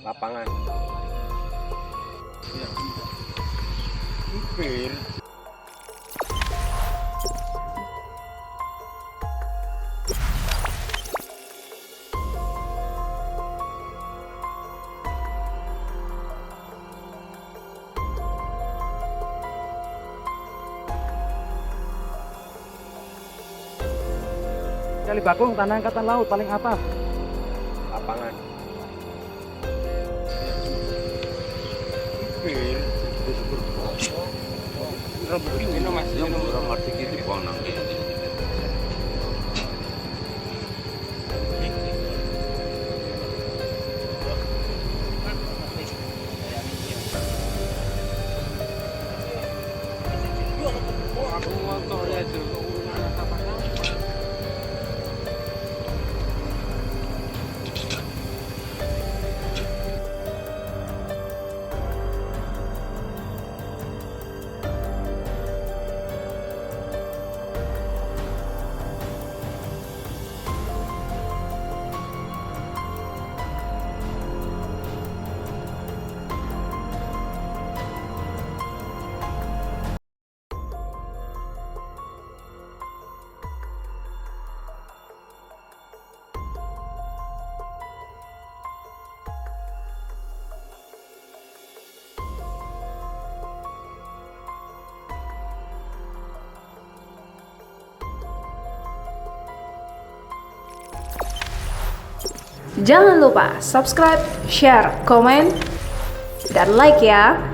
Lapangan. Supir. Kali Bakung, Tanah Angkatan Laut paling atas. Lapangan. Supir. Ini mas, Yang orang arti di Bonang. aku motor ya dulu. Jangan lupa subscribe, share, komen, dan like ya.